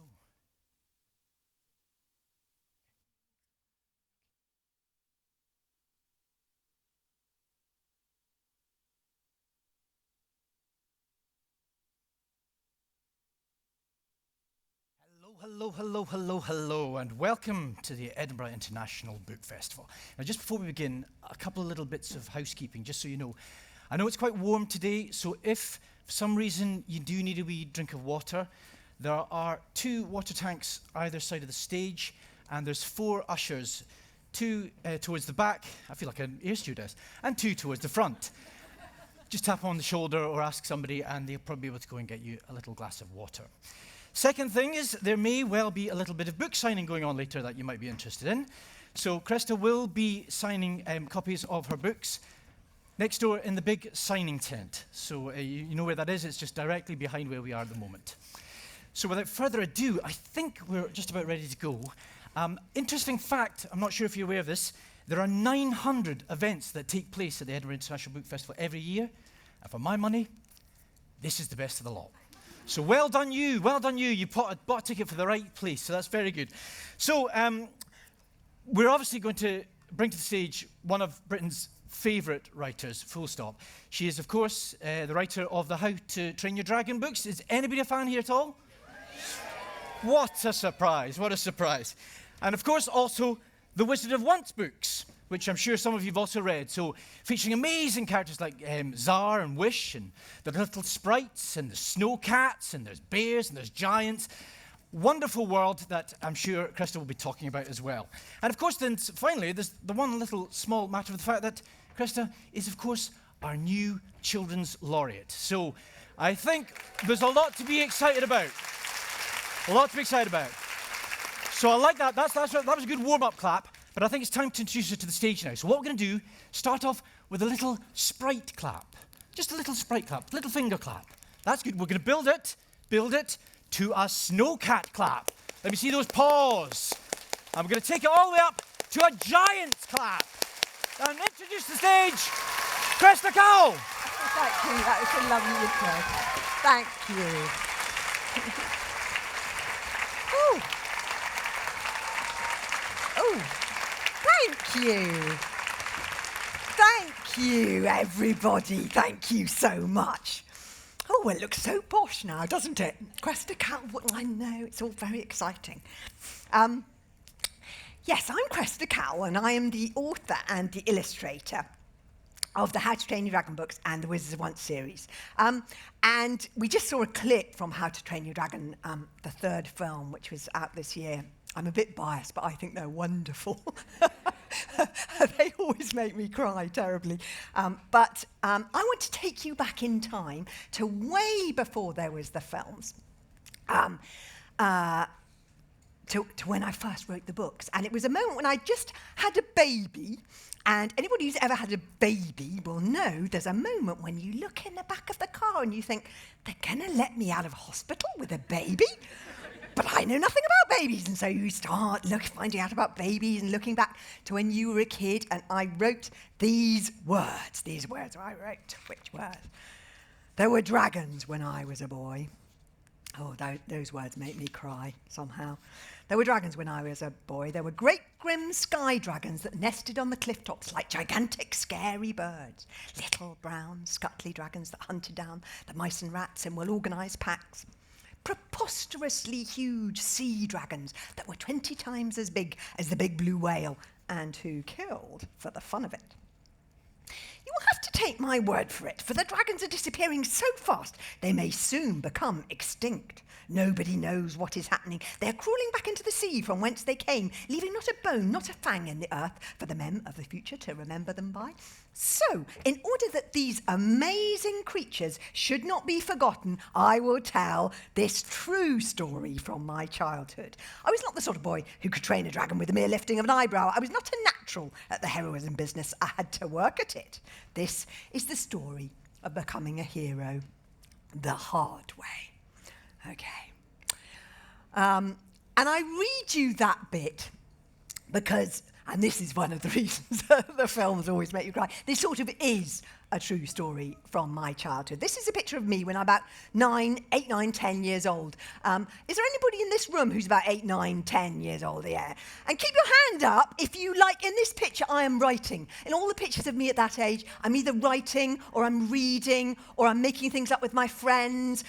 go. Hello, and welcome to the Edinburgh International Book Festival. Now, just before we begin, a couple of little bits of housekeeping, just so you know. I know it's quite warm today, so if for some reason you do need a wee drink of water, there are 2 water tanks either side of the stage, and there's 4 ushers, 2 towards the back, I feel like an air stewardess, and 2 towards the front. Just tap on the shoulder or ask somebody, and they'll probably be able to go and get you a little glass of water. Second thing is, there may well be a little bit of book signing going on later that you might be interested in. So Cressida will be signing copies of her books next door in the big signing tent. So you know where that is, it's just directly behind where we are at the moment. So without further ado, I think we're just about ready to go. Interesting fact, I'm not sure if you're aware of this, there are 900 events that take place at the Edinburgh International Book Festival every year. And for my money, this is the best of the lot. So well done you, you bought a ticket for the right place, so that's very good. So we're obviously going to bring to the stage one of Britain's favourite writers, full stop. She is, of course, the writer of the How to Train Your Dragon books. Is anybody a fan here at all? What a surprise, what a surprise. And of course also the Wizard of Once books, which I'm sure some of you have also read. So featuring amazing characters like Tsar and Wish, and the little sprites, and the snow cats, and there's bears, and there's giants. Wonderful world that I'm sure Cressida will be talking about as well. And of course then, finally, there's the one little small matter of the fact that Cressida is, of course, our new Children's Laureate. So I think there's a lot to be excited about. A lot to be excited about. So I like that. That was a good warm-up clap. But I think it's time to introduce her to the stage now. So what we're going to do, start off with a little sprite clap. Just a little sprite clap, little finger clap. That's good. We're going to build it to a snowcat clap. Let me see those paws. And we're going to take it all the way up to a giant's clap. And introduce the stage, Cressida Cowell. Thank you. That was a lovely intro. Thank you. Thank you. Thank you, everybody. Thank you so much. Oh, well, it looks so posh now, doesn't it? Cressida Cowell, I know, it's all very exciting. Yes, I'm Cressida Cowell, and I am the author and the illustrator of the How to Train Your Dragon books and the Wizards of Once series. And we just saw a clip from How to Train Your Dragon, the 3rd film, which was out this year. I'm a bit biased, but I think they're wonderful. They always make me cry terribly. But I want to take you back in time to way before there was the films, to when I first wrote the books. And it was a moment when I just had a baby. And anybody who's ever had a baby will know there's a moment when you look in the back of the car and you think, they're going to let me out of hospital with a baby? But I know nothing about babies, and so you start finding out about babies and looking back to when you were a kid, and I wrote these words I wrote. Which words? There were dragons when I was a boy. Oh, those words make me cry somehow. There were dragons when I was a boy. There were great grim sky dragons that nested on the cliff tops like gigantic scary birds. Little brown scuttly dragons that hunted down the mice and rats in well-organised packs. Preposterously huge sea dragons that were 20 times as big as the big blue whale, and who killed for the fun of it. You will have to take my word for it, for the dragons are disappearing so fast they may soon become extinct. Nobody knows what is happening. They're crawling back into the sea from whence they came, leaving not a bone, not a fang in the earth for the men of the future to remember them by. So, in order that these amazing creatures should not be forgotten, I will tell this true story from my childhood. I was not the sort of boy who could train a dragon with a mere lifting of an eyebrow. I was not a natural at the heroism business. I had to work at it. This is the story of becoming a hero the hard way. Okay. And I read you that bit because And this is one of the reasons that the films always make you cry. This sort of is a true story from my childhood. This is a picture of me when I'm about 8, 9, 10 years old. Is there anybody in this room who's about 8, 9, 10 years old? Yeah. And keep your hand up if you like. In this picture, I am writing. In all the pictures of me at that age, I'm either writing or I'm reading or I'm making things up with my friends.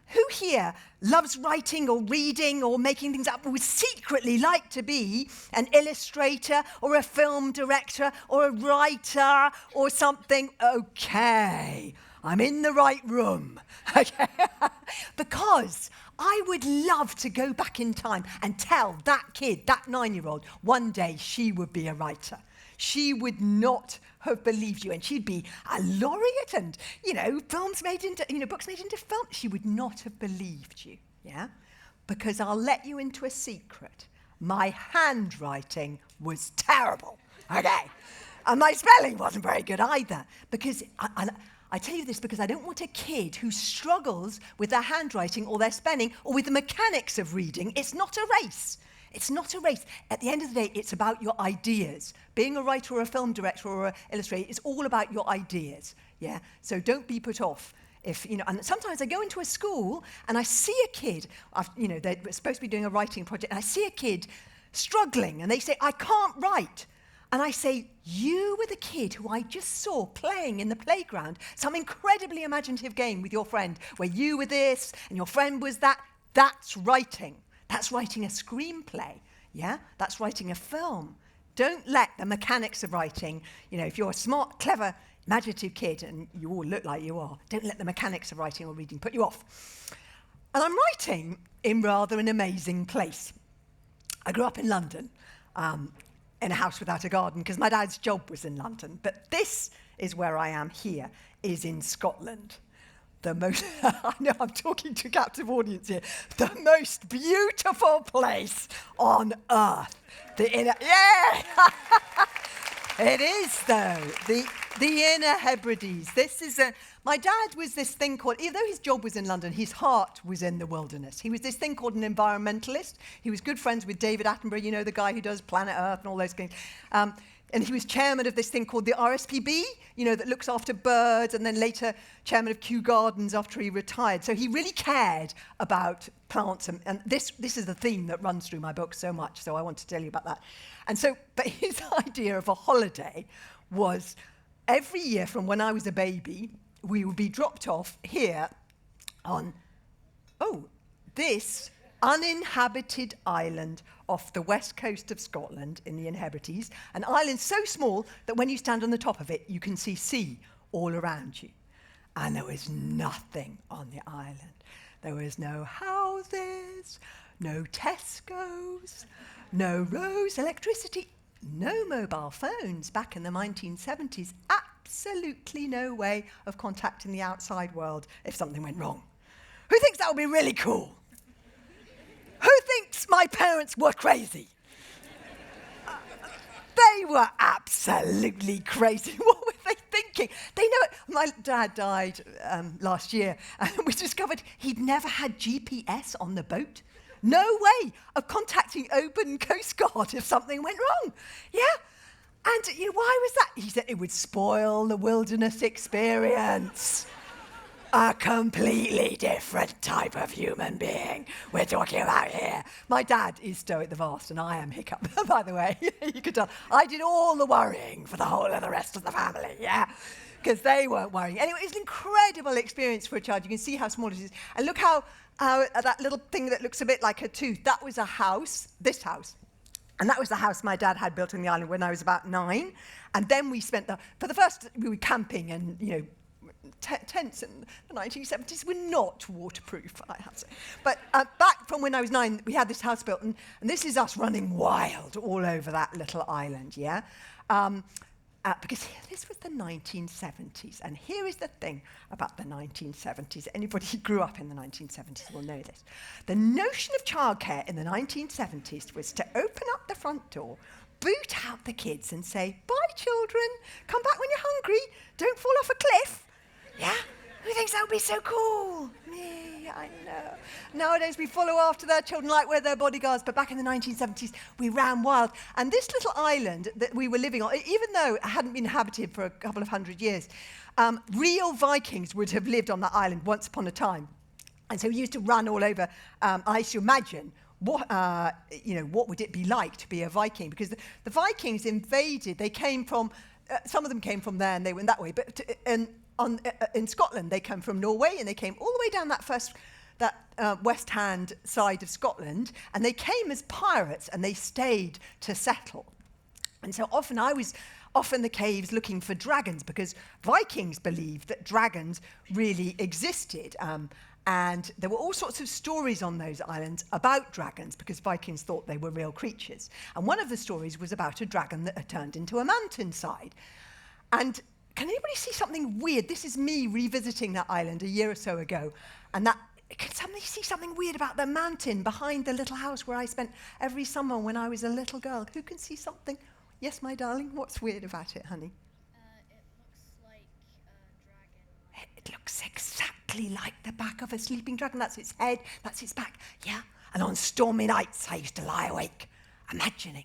Who here loves writing or reading or making things up, or would secretly like to be an illustrator or a film director or a writer or something? Okay, I'm in the right room. Okay. Because I would love to go back in time and tell that kid, that 9-year-old, one day she would be a writer. She would not have believed you, and she'd be a laureate and, books made into film. She would not have believed you, yeah? Because I'll let you into a secret. My handwriting was terrible, okay? And my spelling wasn't very good either, because I tell you this because I don't want a kid who struggles with their handwriting or their spelling or with the mechanics of reading. It's not a race. It's not a race. At the end of the day, it's about your ideas. Being a writer or a film director or an illustrator is all about your ideas, yeah? So don't be put off. And sometimes I go into a school and I see a kid, they're supposed to be doing a writing project, and I see a kid struggling, and they say, I can't write. And I say, you were the kid who I just saw playing in the playground, some incredibly imaginative game with your friend, where you were this and your friend was that. That's writing. That's writing a screenplay, yeah? That's writing a film. Don't let the mechanics of writing, if you're a smart, clever, imaginative kid, and you all look like you are, don't let the mechanics of writing or reading put you off. And I'm writing in rather an amazing place. I grew up in London, in a house without a garden, because my dad's job was in London. But this is where I am here, is in Scotland. The most, I know I'm talking to a captive audience here, the most beautiful place on earth. Yeah! It is, though, the Inner Hebrides. My dad was this thing called, even though his job was in London, his heart was in the wilderness. He was this thing called an environmentalist. He was good friends with David Attenborough, the guy who does Planet Earth and all those things. And he was chairman of this thing called the RSPB, that looks after birds, and then later chairman of Kew Gardens after he retired. So he really cared about plants, and this is the theme that runs through my book so much, so I want to tell you about that. But his idea of a holiday was every year from when I was a baby, we would be dropped off here on, this uninhabited island off the west coast of Scotland in the Inner Hebrides, an island so small that when you stand on the top of it, you can see sea all around you. And there was nothing on the island. There was no houses, no Tesco's, no roads, electricity, no mobile phones back in the 1970s. Absolutely no way of contacting the outside world if something went wrong. Who thinks that would be really cool? Who thinks my parents were crazy? They were absolutely crazy. What were they thinking? They know it. My dad died last year, and we discovered he'd never had GPS on the boat. No way of contacting Open Coast Guard if something went wrong. Yeah? And why was that? He said it would spoil the wilderness experience. A completely different type of human being we're talking about here. My dad is Stoic the Vast, and I am Hiccup, by the way. You could tell. I did all the worrying for the whole of the rest of the family, yeah? Because they weren't worrying. Anyway, it's an incredible experience for a child. You can see how small it is. And look how that little thing that looks a bit like a tooth, that was a house, this house. And that was the house my dad had built on the island when I was about 9. And then we spent for the first, we were camping and, tents in the 1970s were not waterproof, I have to say. But back from when I was 9, we had this house built, and this is us running wild all over that little island, yeah? Because this was the 1970s, and here is the thing about the 1970s. Anybody who grew up in the 1970s will know this. The notion of childcare in the 1970s was to open up the front door, boot out the kids and say, bye children, come back when you're hungry, don't fall off a cliff. Yeah? Who thinks that would be so cool? Me. I know. Nowadays we follow after their children like we're their bodyguards, but back in the 1970s we ran wild. And this little island that we were living on, even though it hadn't been inhabited for a couple of hundred years, real Vikings would have lived on that island once upon a time. And so we used to run all over. I used to imagine what would it be like to be a Viking? Because the Vikings invaded. They came from, some of them came from there and they went that way. But in Scotland, they came from Norway and they came all the way down that west hand side of Scotland. And they came as pirates and they stayed to settle. And so often I was off in the caves looking for dragons because Vikings believed that dragons really existed. And there were all sorts of stories on those islands about dragons because Vikings thought they were real creatures. And one of the stories was about a dragon that had turned into a mountainside. And can anybody see something weird? This is me revisiting that island a year or so ago. And can somebody see something weird about the mountain behind the little house where I spent every summer when I was a little girl? Who can see something? Yes, my darling, what's weird about it, honey? It looks like a dragon. It looks exactly like the back of a sleeping dragon. That's its head, that's its back, yeah? And on stormy nights, I used to lie awake, imagining,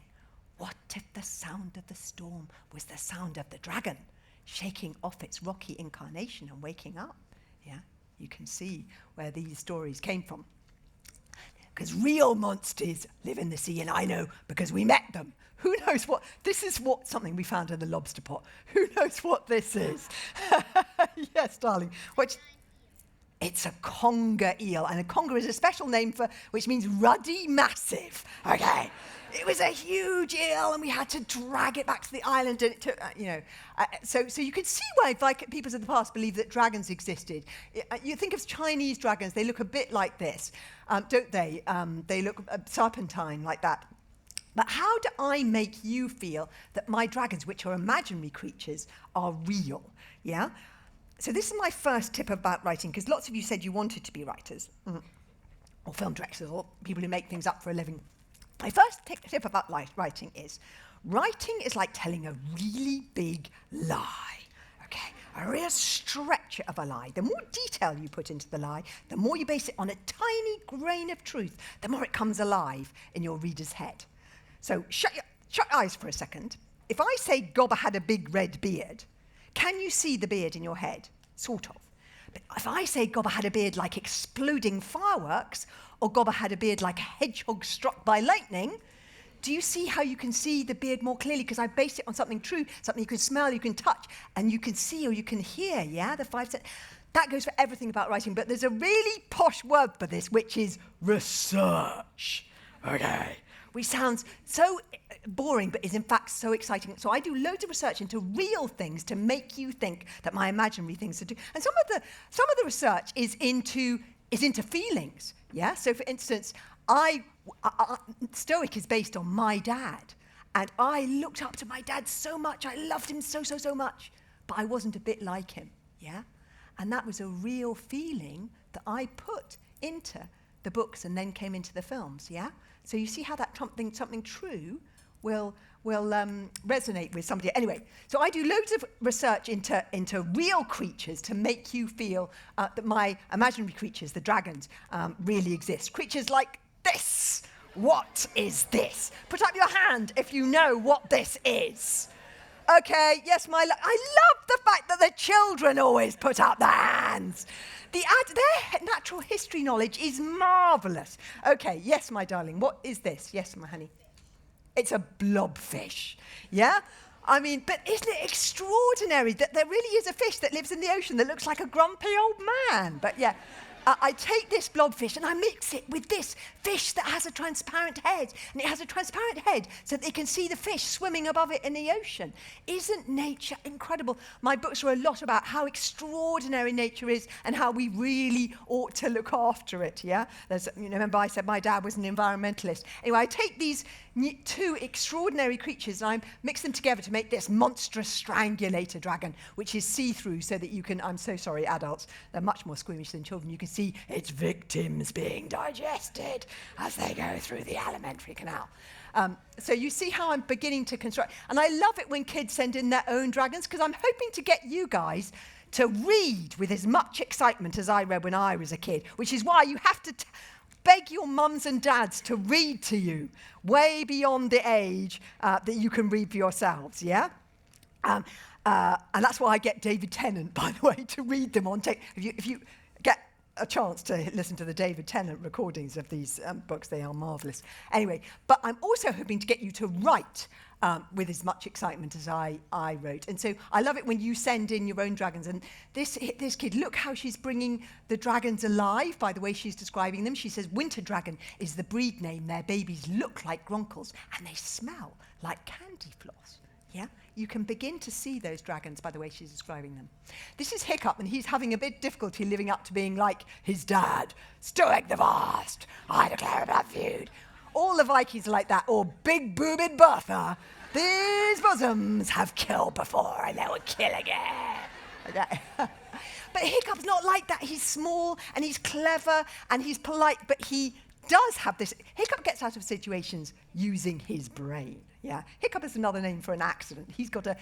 what if the sound of the storm was the sound of the dragon, shaking off its rocky incarnation and waking up, yeah? You can see where these stories came from. Because real monsters live in the sea, and I know because we met them. Who knows what? This is something we found in the lobster pot. Who knows what this is? Yes, darling. It's a conger eel, and a conger is a special name which means ruddy massive. Okay. It was a huge eel, and we had to drag it back to the island, and it took, so you can see why peoples of the past believed that dragons existed. You think of Chinese dragons; they look a bit like this, don't they? They look serpentine like that. But how do I make you feel that my dragons, which are imaginary creatures, are real? Yeah. So this is my first tip about writing, because lots of you said you wanted to be writers, or film directors, or people who make things up for a living. My first tip about writing is like telling a really big lie, okay? A real stretch of a lie. The more detail you put into the lie, the more you base it on a tiny grain of truth, the more it comes alive in your reader's head. So shut your eyes for a second. If I say Gobber had a big red beard, can you see the beard in your head? Sort of. But if I say Gobber had a beard like exploding fireworks, or Gobber had a beard like a hedgehog struck by lightning, do you see how you can see the beard more clearly? Because I based it on something true, something you can smell, you can touch, and you can see or you can hear, yeah? The 5 senses. That goes for everything about writing, but there's a really posh word for this, which is research, okay? Which sounds so boring, but is in fact so exciting. So I do loads of research into real things to make you think that my imaginary things are true. And some of the research is into feelings. Yeah. So for instance, Stoic is based on my dad, and I looked up to my dad so much. I loved him so much, but I wasn't a bit like him. Yeah. And that was a real feeling that I put into the books and then came into the films. Yeah. So you see how that something true will resonate with somebody. Anyway, so I do loads of research into real creatures to make you feel that my imaginary creatures, the dragons, really exist. Creatures like this. What is this? Put up your hand if you know what this is. Okay, yes, I love the fact that the children always put up their hands. Their natural history knowledge is marvellous. Okay, yes, my darling, what is this? Yes, my honey. It's a blobfish, yeah? I mean, but isn't it extraordinary that there really is a fish that lives in the ocean that looks like a grumpy old man? But yeah, I take this blobfish and I mix it with this fish that has a transparent head. And it has a transparent head so that they can see the fish swimming above it in the ocean. Isn't nature incredible? My books are a lot about how extraordinary nature is and how we really ought to look after it, yeah? Remember I said my dad was an environmentalist. Anyway, I take these two extraordinary creatures and I mix them together to make this monstrous strangulator dragon, which is see-through so that you can, I'm so sorry, adults, they're much more squeamish than children, you can see its victims being digested as they go through the alimentary canal. So you see how I'm beginning to construct, and I love it when kids send in their own dragons, because I'm hoping to get you guys to read with as much excitement as I read when I was a kid, which is why you have to beg your mums and dads to read to you way beyond the age that you can read for yourselves, yeah? And that's why I get David Tennant, by the way, to read them on tape. If you get a chance to listen to the David Tennant recordings of these books, they are marvellous. Anyway, but I'm also hoping to get you to write with as much excitement as I wrote. And so I love it when you send in your own dragons. And this kid, look how she's bringing the dragons alive by the way she's describing them. She says, winter dragon is the breed name. Their babies look like gronkles and they smell like candy floss. Yeah? You can begin to see those dragons by the way she's describing them. This is Hiccup, and he's having a bit difficulty living up to being like his dad. Stoic the Vast, I declare a blood feud. All the Vikings are like that, or big-boobed Bertha. These bosoms have killed before, and they will kill again. But Hiccup's not like that. He's small, and he's clever, and he's polite, but he does have this. Hiccup gets out of situations using his brain. Yeah, Hiccup is another name for an accident. He's got a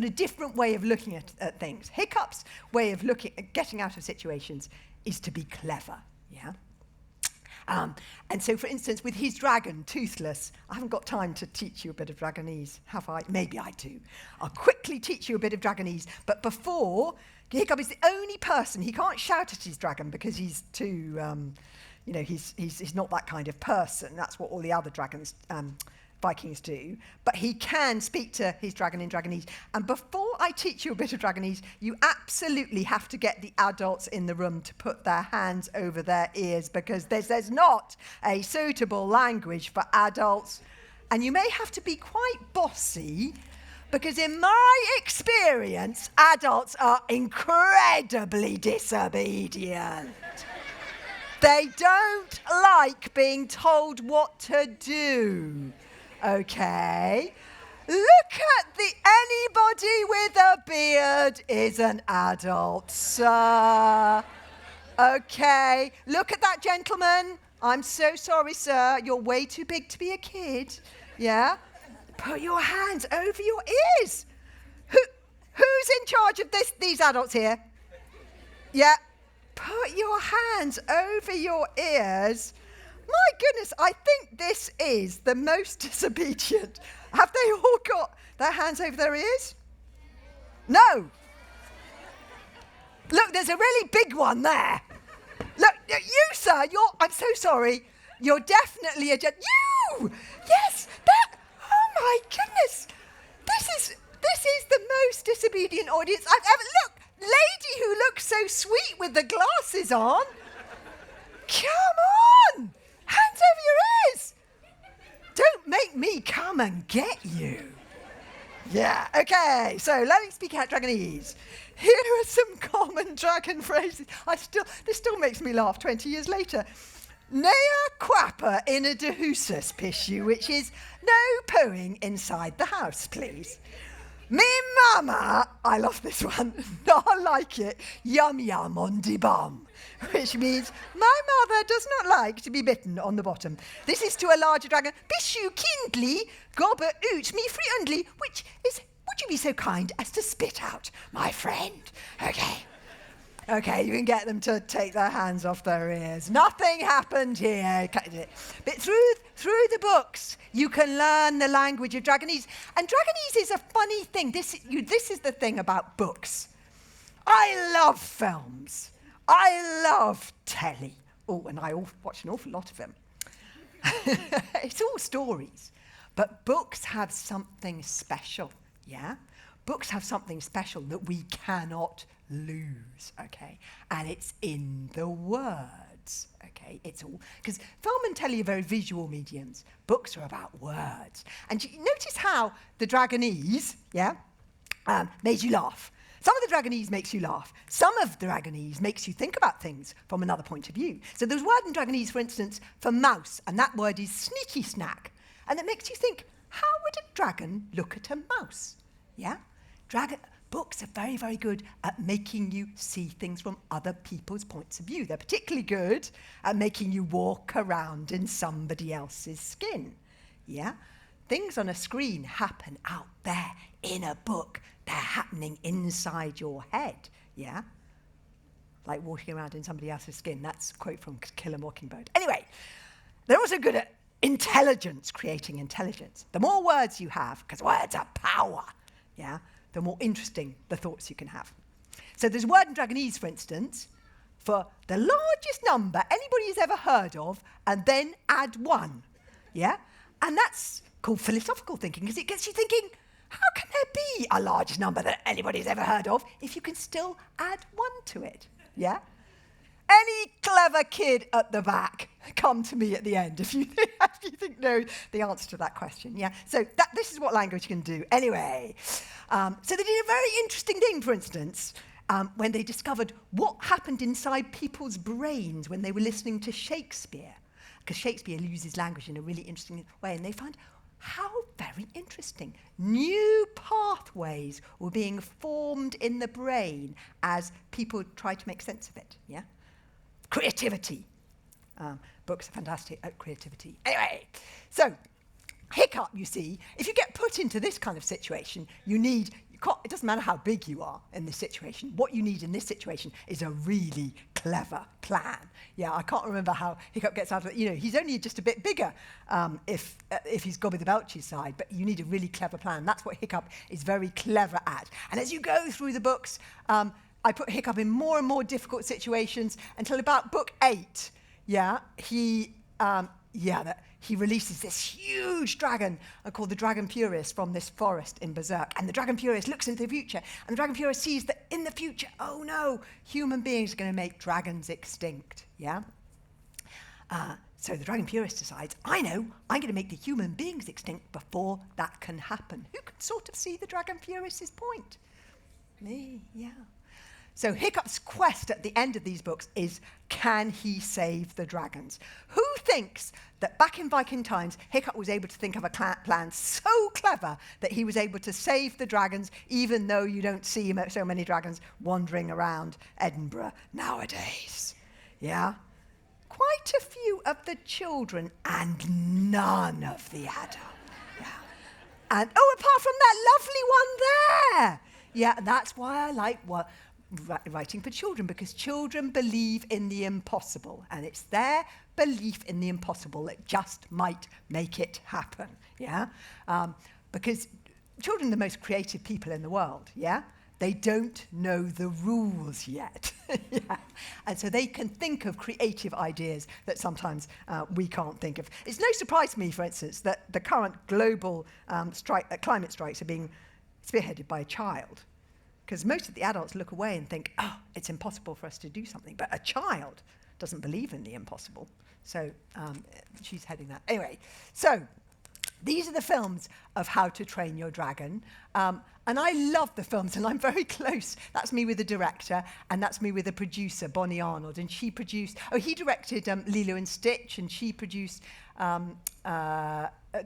different way of looking at things. Hiccup's way of getting out of situations is to be clever. Yeah. And so, for instance, with his dragon, Toothless, I haven't got time to teach you a bit of Dragonese, have I? Maybe I do. I'll quickly teach you a bit of Dragonese, but before, Hiccup is the only person, he can't shout at his dragon because he's too, he's not that kind of person. That's what all the other dragons, Vikings do, but he can speak to his dragon in Dragonese. And before I teach you a bit of Dragonese, you absolutely have to get the adults in the room to put their hands over their ears because there's not a suitable language for adults. And you may have to be quite bossy because in my experience, adults are incredibly disobedient. They don't like being told what to do. Okay, look at anybody with a beard is an adult, sir. Okay, look at that gentleman. I'm so sorry, sir. You're way too big to be a kid. Yeah? Put your hands over your ears. Who's in charge of these adults here? Yeah. Put your hands over your ears. My goodness, I think this is the most disobedient. Have they all got their hands over their ears? No. Look, there's a really big one there. Look, you, sir, I'm so sorry. You're definitely you! Yes, that, oh my goodness. This is the most disobedient audience I've ever, look, lady who looks so sweet with the glasses on. Come on! Hands over your ears! Don't make me come and get you. Yeah, okay, so learning to speak out Dragonese. Here are some common dragon phrases. This still makes me laugh 20 years later. Nea quapper in a dehusus pishu, which is no pooing inside the house, please. Me mama, I love this one, I like it, yum yum on de bum, which means my mother does not like to be bitten on the bottom. This is to a larger dragon, bishu kindly, gobber oot me friendly, which is, would you be so kind as to spit out, my friend? Okay, you can get them to take their hands off their ears. Nothing happened here. But through the books, you can learn the language of Dragonese. And Dragonese is a funny thing. This is the thing about books. I love films. I love telly. Oh, and I watch an awful lot of them. It's all stories. But books have something special, yeah? Books have something special that we cannot lose, okay? And it's in the words, okay? It's all, because film and telly are very visual mediums. Books are about words. And you notice how the Dragonese, yeah, made you laugh. Some of the Dragonese makes you laugh. Some of the Dragonese makes you think about things from another point of view. So there's a word in Dragonese, for instance, for mouse, and that word is sneaky snack. And it makes you think, how would a dragon look at a mouse? Yeah? Books are very, very good at making you see things from other people's points of view. They're particularly good at making you walk around in somebody else's skin. Yeah? Things on a screen happen out there in a book. They're happening inside your head. yeah? Like walking around in somebody else's skin. That's a quote from Kill a Mockingbird. Anyway, they're also good at intelligence, creating intelligence. The more words you have, because words are power, yeah, the more interesting the thoughts you can have. So there's a word in Dragonese, for instance, for the largest number anybody has ever heard of, and then add 1, yeah? And that's called philosophical thinking, because it gets you thinking, how can there be a large number that anybody's ever heard of if you can still add 1 to it, yeah? Any clever kid at the back, come to me at the end if you think know the answer to that question, yeah? So this is what language can do. Anyway, so they did a very interesting thing, for instance, when they discovered what happened inside people's brains when they were listening to Shakespeare, because Shakespeare uses language in a really interesting way, and they found how very interesting. New pathways were being formed in the brain as people tried to make sense of it, yeah? Creativity. Books are fantastic at creativity. Anyway, so hiccup, you see, if you get put into this kind of situation, it doesn't matter how big you are in this situation. What you need in this situation is a really clever plan. Yeah, I can't remember how Hiccup gets out of it. You know, he's only just a bit bigger if he's Gobby the Belcher's side, but you need a really clever plan. That's what Hiccup is very clever at. And as you go through the books, I put Hiccup in more and more difficult situations until about book 8. Yeah, he releases this huge dragon called the Dragon Purist from this forest in Berserk. And the Dragon Purist looks into the future, and the Dragon Purist sees that in the future, oh no, human beings are going to make dragons extinct, yeah? So the Dragon Purist decides, I know, I'm going to make the human beings extinct before that can happen. Who can sort of see the Dragon Purist's point? Me, yeah. So Hiccup's quest at the end of these books is, can he save the dragons? Who thinks that back in Viking times, Hiccup was able to think of a plan so clever that he was able to save the dragons, even though you don't see so many dragons wandering around Edinburgh nowadays? Yeah? Quite a few of the children and none of the adults. Yeah. And, apart from that lovely one there. Yeah, and that's why I like writing for children, because children believe in the impossible, and it's their belief in the impossible that just might make it happen, yeah? Because children are the most creative people in the world, yeah? They don't know the rules yet, yeah? And so they can think of creative ideas that sometimes we can't think of. It's no surprise to me, for instance, that the current global climate strikes are being spearheaded by a child. Because most of the adults look away and think, oh, it's impossible for us to do something. But a child doesn't believe in the impossible. So she's heading that. Anyway, so these are the films of How to Train Your Dragon. And I love the films, and I'm very close. That's me with the director, and that's me with the producer, Bonnie Arnold. And he directed Lilo and Stitch, and she produced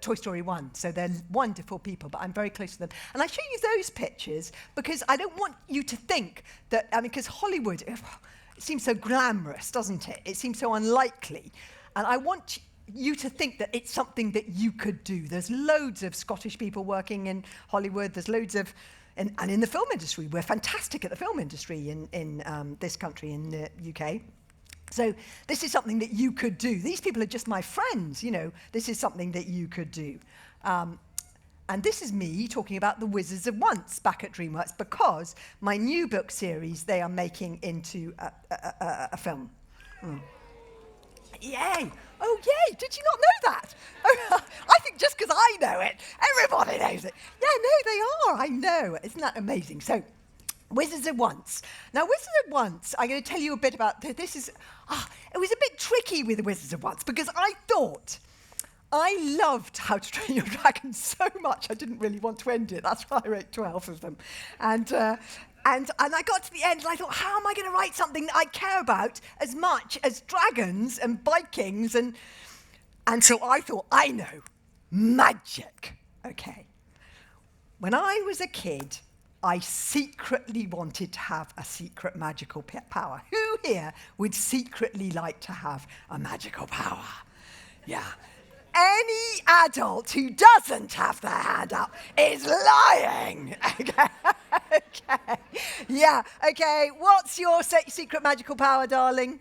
Toy Story 1. So they're wonderful people, but I'm very close to them. And I show you those pictures because I don't want you to think that, because Hollywood, it seems so glamorous, doesn't it? It seems so unlikely. And I want you to think that it's something that you could do. There's loads of Scottish people working in Hollywood. There's loads of, and in the film industry, we're fantastic at the film industry in this country, in the UK. So this is something that you could do. These people are just my friends, you know. This is something that you could do. And this is me talking about The Wizards of Once back at DreamWorks, because my new book series they are making into a film. Yay! Oh, yay! Did you not know that? Oh, I think just because I know it, everybody knows it. Yeah, no, they are. I know. Isn't that amazing? So, Wizards of Once. Now, Wizards of Once, I'm going to tell you a bit about this. It was a bit tricky with the Wizards of Once because I loved How to Train Your Dragon so much I didn't really want to end it. That's why I wrote 12 of them. And I got to the end and I thought, how am I going to write something that I care about as much as dragons and Vikings? And so I thought, I know, magic. Okay. When I was a kid, I secretly wanted to have a secret magical power. Who here would secretly like to have a magical power? Yeah. Any adult who doesn't have their hand up is lying. Okay. Okay. Yeah, okay. What's your secret magical power, darling?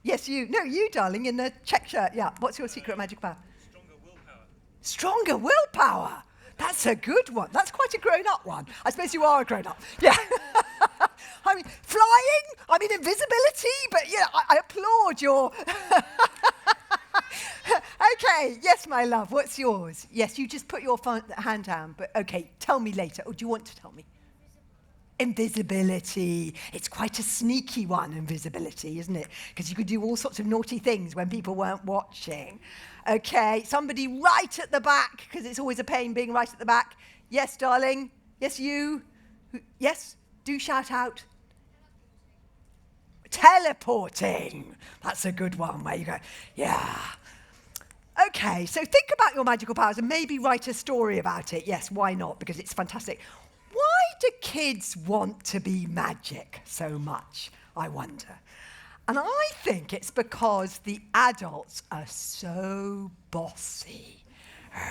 Yes, you. No, you, darling, in the check shirt. Yeah. What's your secret magical power? Stronger willpower. Stronger willpower. That's a good one. That's quite a grown-up one. I suppose you are a grown-up. Yeah. I mean, flying. I mean, invisibility. But yeah, I applaud your... Okay, yes, my love, what's yours? Yes, you just put your hand down, but okay, tell me later. Or do you want to tell me? Invisibility. It's quite a sneaky one, invisibility, isn't it? Because you could do all sorts of naughty things when people weren't watching. Okay, somebody right at the back, because it's always a pain being right at the back. Yes, darling? Yes, you? Yes? Do shout out. Teleporting. That's a good one where you go, yeah. Okay, so think about your magical powers and maybe write a story about it. Yes, why not? Because it's fantastic. Why do kids want to be magic so much, I wonder? And I think it's because the adults are so bossy.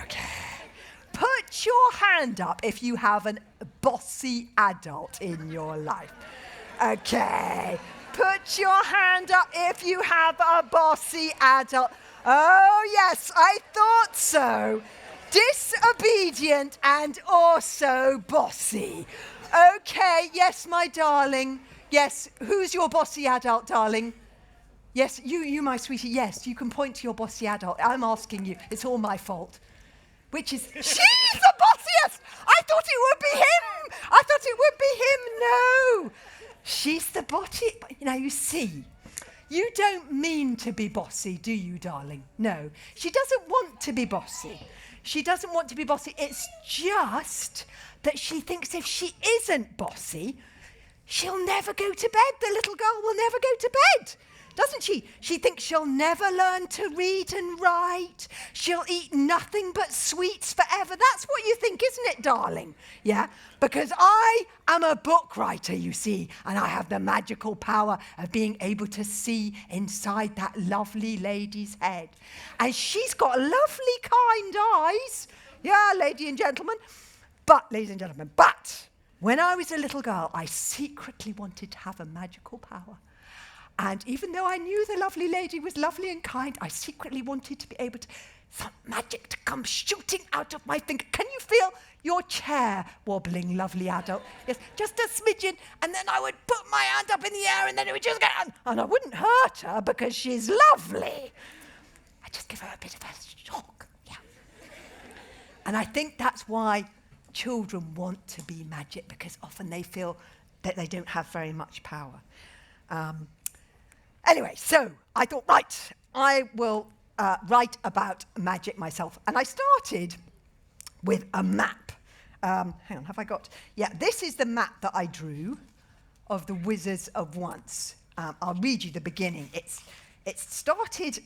Okay. Put your hand up if you have a bossy adult in your life. Okay. Put your hand up if you have a bossy adult. Oh, yes, I thought so. Disobedient and also bossy. Okay, yes, my darling. Yes, who's your bossy adult, darling? Yes, you, my sweetie, yes, you can point to your bossy adult. I'm asking you. It's all my fault. Which is, she's the bossiest! I thought it would be him! I thought it would be him, no! She's the bossy, now you see, you don't mean to be bossy, do you, darling? No, she doesn't want to be bossy. She doesn't want to be bossy. It's just that she thinks if she isn't bossy, she'll never go to bed. The little girl will never go to bed, doesn't she? She thinks she'll never learn to read and write. She'll eat nothing but sweets forever. That's what you think, isn't it, darling? Yeah? Because I am a book writer, you see, and I have the magical power of being able to see inside that lovely lady's head. And she's got lovely, kind eyes. Yeah, ladies and gentlemen. But when I was a little girl, I secretly wanted to have a magical power. And even though I knew the lovely lady was lovely and kind, I secretly wanted to be able to, some magic to come shooting out of my finger. Can you feel your chair wobbling, lovely adult? Yes, just a smidgen, and then I would put my hand up in the air, and then it would just go, and I wouldn't hurt her because she's lovely. I'd just give her a bit of a shock, yeah. And I think that's why children want to be magic, because often they feel that they don't have very much power. Anyway, so I thought, right, I will write about magic myself. And I started with a map. Hang on, have I got... Yeah, this is the map that I drew of the Wizards of Once. I'll read you the beginning. It started,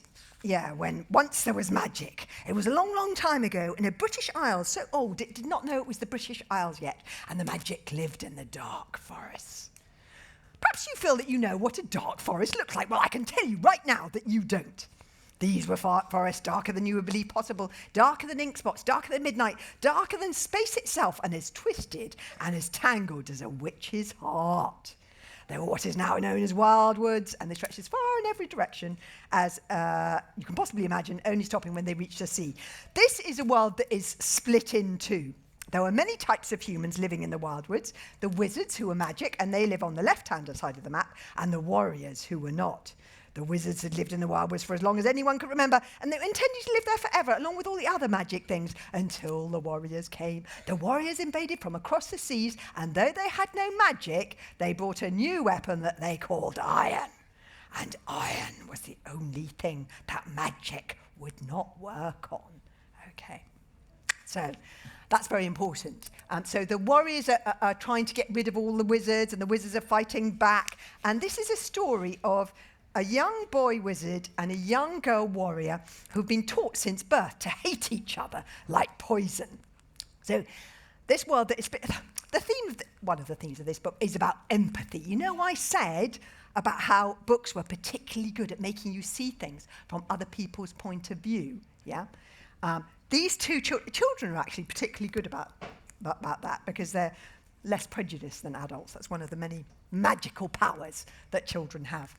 when once there was magic. It was a long, long time ago in a British Isles, so old it did not know it was the British Isles yet, and the magic lived in the dark forests. Perhaps you feel that you know what a dark forest looks like. Well, I can tell you right now that you don't. These were forests darker than you would believe possible, darker than ink spots, darker than midnight, darker than space itself, and as twisted and as tangled as a witch's heart. They were what is now known as wild woods, and they stretched as far in every direction as you can possibly imagine, only stopping when they reached the sea. This is a world that is split in two. There were many types of humans living in the wildwoods, the wizards who were magic, and they live on the left-hand side of the map, and the warriors who were not. The wizards had lived in the wildwoods for as long as anyone could remember, and they intended to live there forever, along with all the other magic things, until the warriors came. The warriors invaded from across the seas, and though they had no magic, they brought a new weapon that they called iron. And iron was the only thing that magic would not work on. Okay, so... that's very important. So the warriors are trying to get rid of all the wizards, and the wizards are fighting back. And this is a story of a young boy wizard and a young girl warrior who've been taught since birth to hate each other like poison. So this world, one of the themes of this book is about empathy. You know, I said about how books were particularly good at making you see things from other people's point of view, yeah? These two children are actually particularly good about that, because they're less prejudiced than adults. That's one of the many magical powers that children have.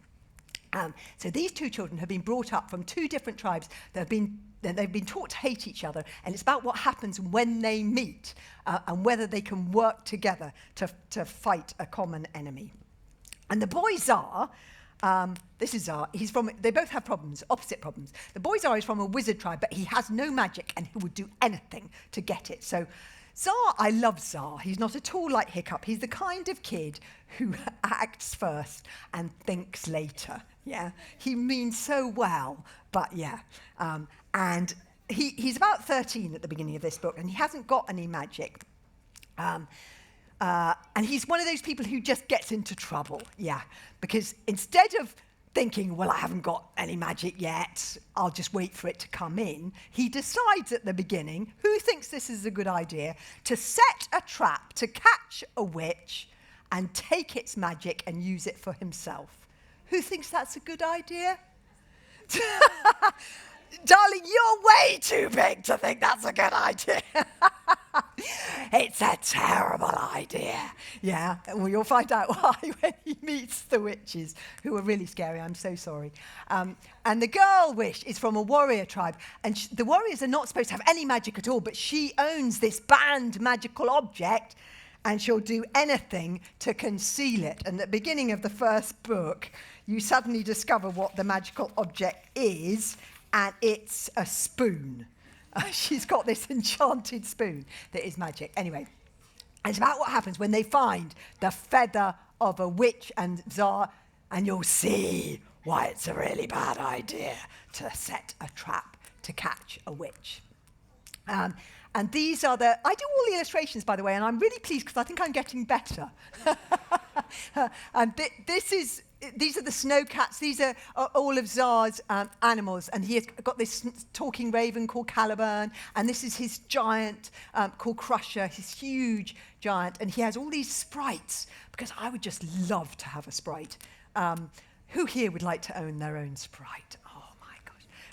So these two children have been brought up from two different tribes that they've been taught to hate each other, and it's about what happens when they meet and whether they can work together to fight a common enemy. And the boy Tsar, this is Tsar, they both have problems, opposite problems. The boy Tsar is from a wizard tribe, but he has no magic and he would do anything to get it. So Tsar, I love Tsar. He's not at all like Hiccup. He's the kind of kid who acts first and thinks later. Yeah, he means so well, but yeah. And he's about 13 at the beginning of this book, and he hasn't got any magic. And he's one of those people who just gets into trouble, yeah. Because instead of thinking, well, I haven't got any magic yet, I'll just wait for it to come in, he decides at the beginning, who thinks this is a good idea, to set a trap to catch a witch and take its magic and use it for himself. Who thinks that's a good idea? Darling, you're way too big to think that's a good idea. It's a terrible idea. Yeah, well, you'll find out why when he meets the witches, who are really scary. I'm so sorry. And the girl Wish is from a warrior tribe, and the warriors are not supposed to have any magic at all, but she owns this banned magical object, and she'll do anything to conceal it. And at the beginning of the first book, you suddenly discover what the magical object is, and it's a spoon. She's got this enchanted spoon that is magic. Anyway, it's about what happens when they find the feather of a witch and Tsar, and you'll see why it's a really bad idea to set a trap to catch a witch. And these are I do all the illustrations, by the way, and I'm really pleased because I think I'm getting better. And these are the snow cats. These are all of Tsar's animals. And he has got this talking raven called Caliburn. And this is his giant called Crusher, his huge giant. And he has all these sprites, because I would just love to have a sprite. Who here would like to own their own sprite?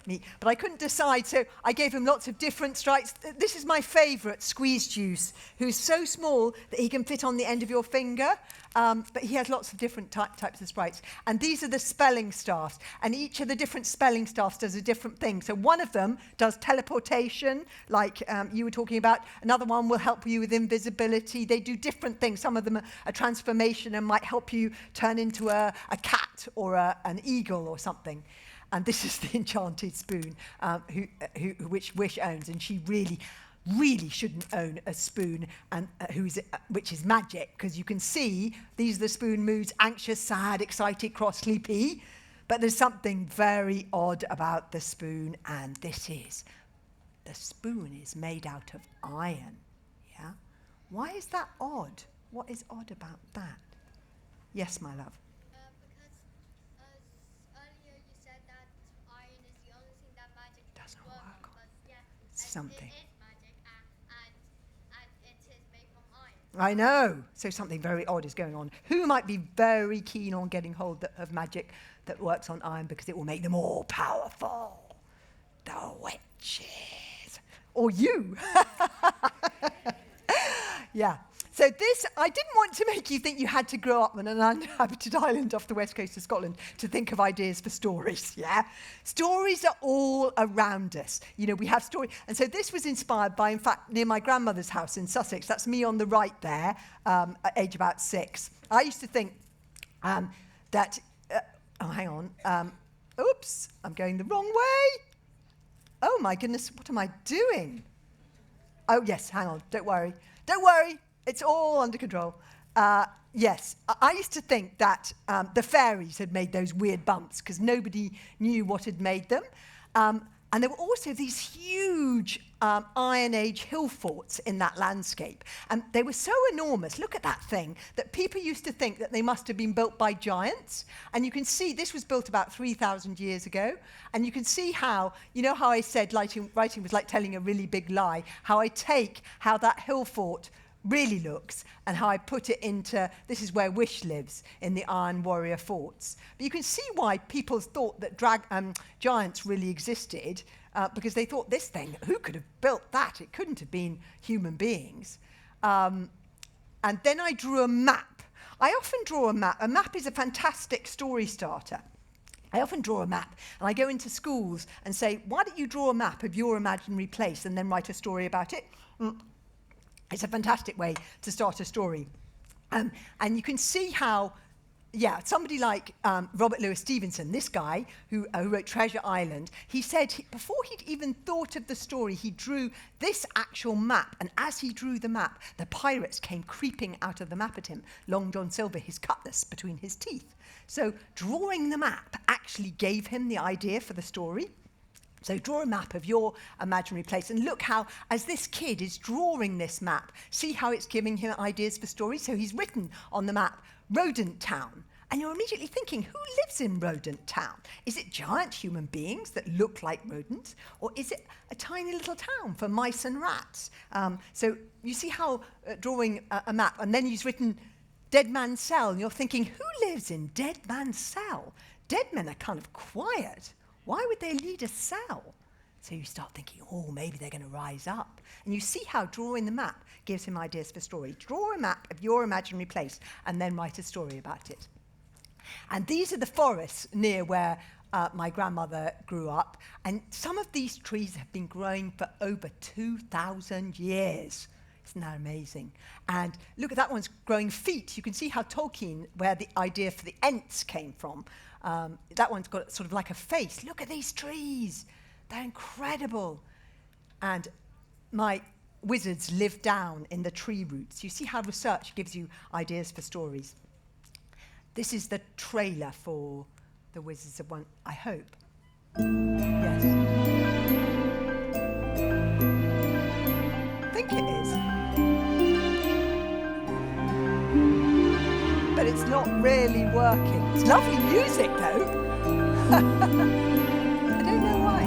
Me. But I couldn't decide, so I gave him lots of different sprites. This is my favourite, Squeeze Juice, who's so small that he can fit on the end of your finger, but he has lots of different types of sprites. And these are the spelling staffs, and each of the different spelling staffs does a different thing. So one of them does teleportation, like you were talking about. Another one will help you with invisibility. They do different things. Some of them are a transformation and might help you turn into a cat or an eagle or something. And this is the Enchanted Spoon, which Wish owns, and she really, really shouldn't own a spoon which is magic, because you can see these are the spoon moods: anxious, sad, excited, cross, sleepy. But there's something very odd about the spoon, and the spoon is made out of iron. Yeah? Why is that odd? What is odd about that? Yes, my love. Something. It is magic, and it is made from iron. I know. So something very odd is going on. Who might be very keen on getting hold of magic that works on iron because it will make them all powerful? The witches. Or you. Yeah. So I didn't want to make you think you had to grow up on an uninhabited island off the west coast of Scotland to think of ideas for stories, yeah? Stories are all around us. You know, we have stories. And so this was inspired by, in fact, near my grandmother's house in Sussex. That's me on the right there, at age about 6. I used to think that, hang on. Oops, I'm going the wrong way. Oh, my goodness, what am I doing? Oh, yes, hang on, don't worry. Don't worry. It's all under control. Yes, I used to think that the fairies had made those weird bumps because nobody knew what had made them. And there were also these huge Iron Age hill forts in that landscape. And they were so enormous, look at that thing, that people used to think that they must have been built by giants. And you can see this was built about 3,000 years ago. And you can see how, you know how I said writing was like telling a really big lie, how I take how that hill fort really looks and how I put it into, this is where Wish lives, in the Iron Warrior forts. But you can see why people thought that giants really existed, because they thought this thing, who could have built that? It couldn't have been human beings. and then I drew a map. I often draw a map. A map is a fantastic story starter. I often draw a map, and I go into schools and say, why don't you draw a map of your imaginary place and then write a story about it? It's a fantastic way to start a story. And you can see how, somebody like Robert Louis Stevenson, this guy who wrote Treasure Island, he said before he'd even thought of the story, he drew this actual map. And as he drew the map, the pirates came creeping out of the map at him, Long John Silver, his cutlass between his teeth. So drawing the map actually gave him the idea for the story. So draw a map of your imaginary place and look how, as this kid is drawing this map, see how it's giving him ideas for stories. So he's written on the map, Rodent Town. And you're immediately thinking, who lives in Rodent Town? Is it giant human beings that look like rodents? Or is it a tiny little town for mice and rats? So you see how drawing a map, and then he's written Dead Man's Cell, and you're thinking, who lives in Dead Man's Cell? Dead men are kind of quiet. Why would they lead a cell? So you start thinking, maybe they're going to rise up. And you see how drawing the map gives him ideas for story. Draw a map of your imaginary place and then write a story about it. And these are the forests near where my grandmother grew up. And some of these trees have been growing for over 2,000 years. Isn't that amazing? And look at that one's growing feet. You can see how Tolkien, where the idea for the Ents came from. That one's got sort of like a face. Look at these trees. They're incredible. And my wizards live down in the tree roots. You see how research gives you ideas for stories. This is the trailer for The Wizards of One, I hope. Yes. I think it is. But it's not really working. It's lovely music, though. I don't know why.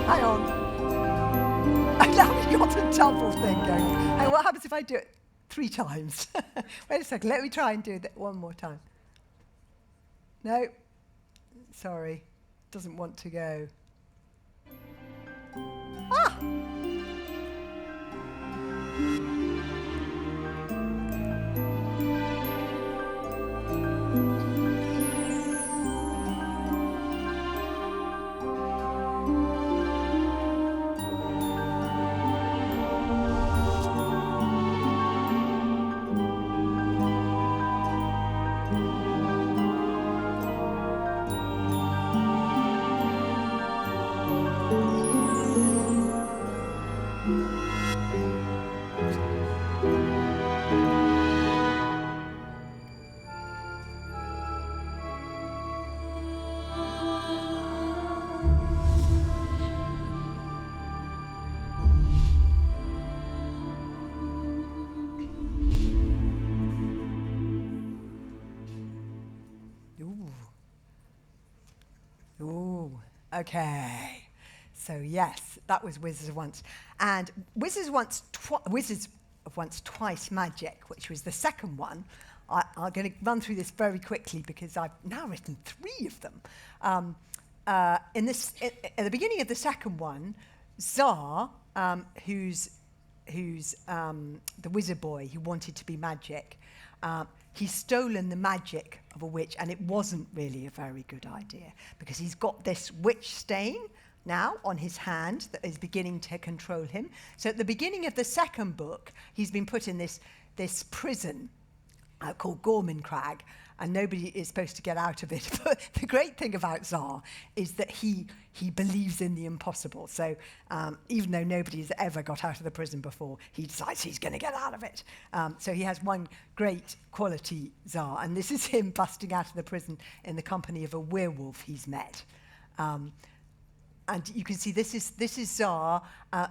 Hang on. Now we've got a double thing going on. And what happens if I do it 3 times? Wait a second, let me try and do that one more time. No, sorry, doesn't want to go. Ah! Okay, so yes, that was Wizards of Once. And Wizards of Once Twice Magic, which was the second one. I'm going to run through this very quickly because I've now written 3 of them. At the beginning of the second one, Tsar, who's the wizard boy who wanted to be magic, he's stolen the magic of a witch, and it wasn't really a very good idea because he's got this witch stain now on his hand that is beginning to control him. So at the beginning of the second book, he's been put in this prison called Gorman Crag, and nobody is supposed to get out of it. But the great thing about Tsar is that he believes in the impossible. So even though nobody's ever got out of the prison before, he decides he's going to get out of it. So he has one great quality, Tsar, and this is him busting out of the prison in the company of a werewolf he's met. And you can see this is Tsar,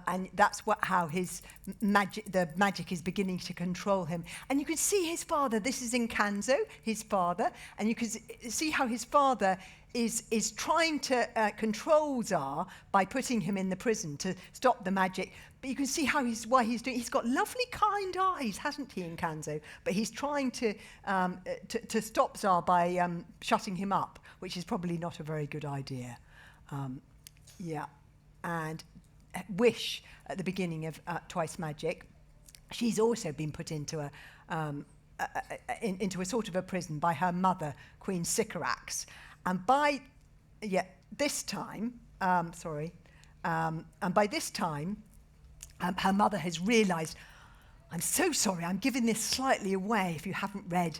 and that's how the magic is beginning to control him. And you can see his father. This is Incanzo, his father, and you can see how his father is trying to control Tsar by putting him in the prison to stop the magic. But you can see why he's doing. He's got lovely, kind eyes, hasn't he, Incanzo? But he's trying to stop Tsar by shutting him up, which is probably not a very good idea. And Wish at the beginning of Twice Magic. she's also been put into into a sort of a prison by her mother, Queen Sycorax. And by this time, and by this time, her mother has realised, I'm so sorry, I'm giving this slightly away if you haven't read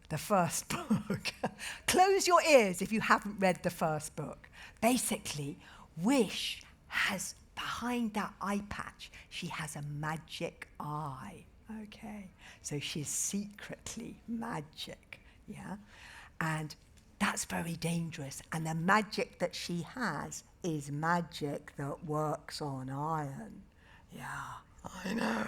the first book. Close your ears if you haven't read the first book. Basically, Wish has, behind that eye patch, she has a magic eye. Okay, so she's secretly magic, yeah? And that's very dangerous. And the magic that she has is magic that works on iron. Yeah, I know.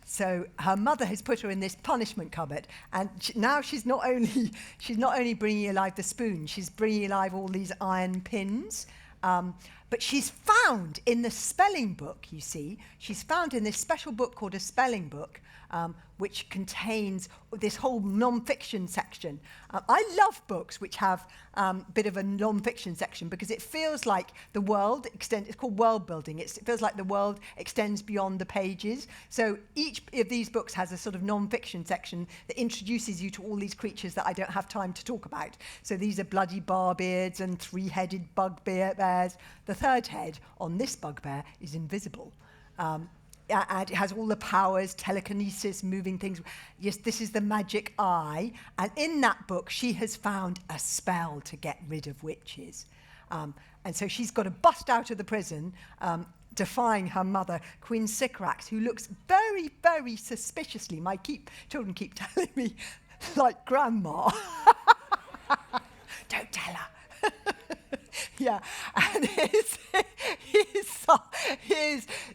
So her mother has put her in this punishment cupboard, and now she's not only bringing alive the spoon, she's bringing alive all these iron pins. But she's found in the spelling book, you see, she's found in this special book called a spelling book, which contains this whole non-fiction section. I love books which have a bit of a non-fiction section because it feels like the world extends, it's called world building, it feels like the world extends beyond the pages. So each of these books has a sort of non-fiction section that introduces you to all these creatures that I don't have time to talk about. So these are bloody barbeards and three-headed bugbears. The third head on this bugbear is invisible. And it has all the powers, telekinesis, moving things. Yes, this is the magic eye. And in that book, she has found a spell to get rid of witches. And so she's got to bust out of the prison, defying her mother, Queen Sycorax, who looks very, very suspiciously. My children keep telling me, like grandma. Don't tell her. Yeah, and here's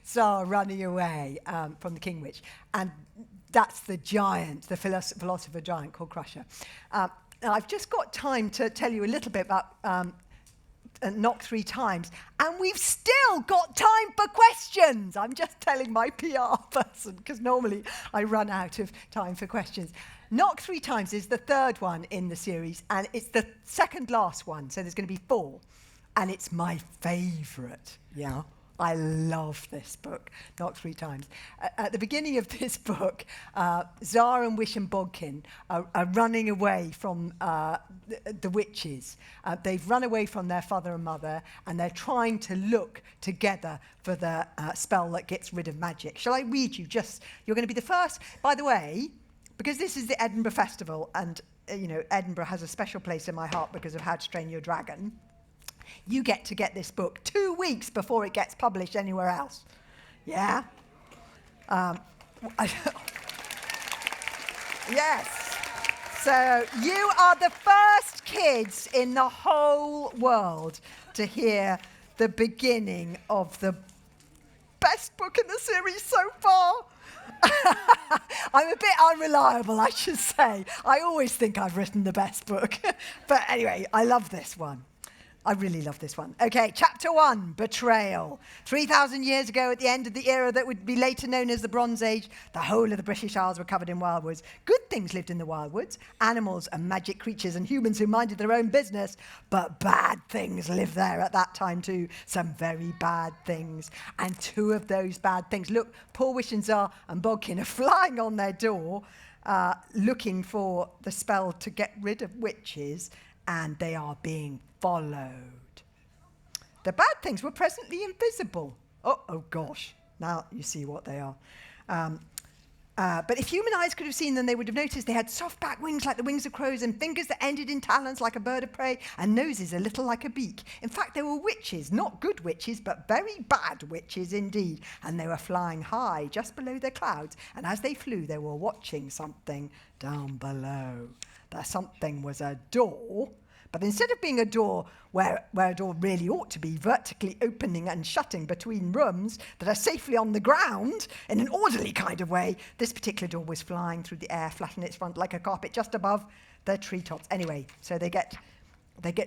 Tsar running away from the King Witch, and that's the giant, the philosopher giant called Crusher. Now I've just got time to tell you a little bit about Knock 3 Times, and we've still got time for questions. I'm just telling my PR person, because normally I run out of time for questions. Knock 3 Times is the third one in the series, and it's the second last one, so there's going to be 4. And it's my favourite, yeah. I love this book, Knock 3 Times. At the beginning of this book, Tsar and Wish and Bodkin are running away from the witches. They've run away from their father and mother, and they're trying to look together for the spell that gets rid of magic. Shall I read you you're going to be the first. By the way, because this is the Edinburgh Festival, and Edinburgh has a special place in my heart because of How to Train Your Dragon, you get to get this book 2 weeks before it gets published anywhere else. Yeah? Yes. So you are the first kids in the whole world to hear the beginning of the best book in the series so far. I'm a bit unreliable, I should say. I always think I've written the best book. But anyway, I love this one. I really love this one. Okay, chapter 1, Betrayal. 3,000 years ago, at the end of the era that would be later known as the Bronze Age, the whole of the British Isles were covered in wildwoods. Good things lived in the wildwoods, animals and magic creatures and humans who minded their own business, but bad things lived there at that time too. Some very bad things. And 2 of those bad things, look, poor Wish and Tsar and Bodkin are flying on their door, looking for the spell to get rid of witches, and they are being followed. The bad things were presently invisible. Oh gosh, now you see what they are. But if human eyes could have seen them, they would have noticed they had soft back wings like the wings of crows, and fingers that ended in talons like a bird of prey, and noses a little like a beak. In fact, they were witches, not good witches, but very bad witches indeed. And they were flying high, just below the clouds, and as they flew, they were watching something down below. That something was a door. But instead of being a door where a door really ought to be, vertically opening and shutting between rooms that are safely on the ground in an orderly kind of way, this particular door was flying through the air, flat on its front like a carpet just above the treetops. Anyway, so they get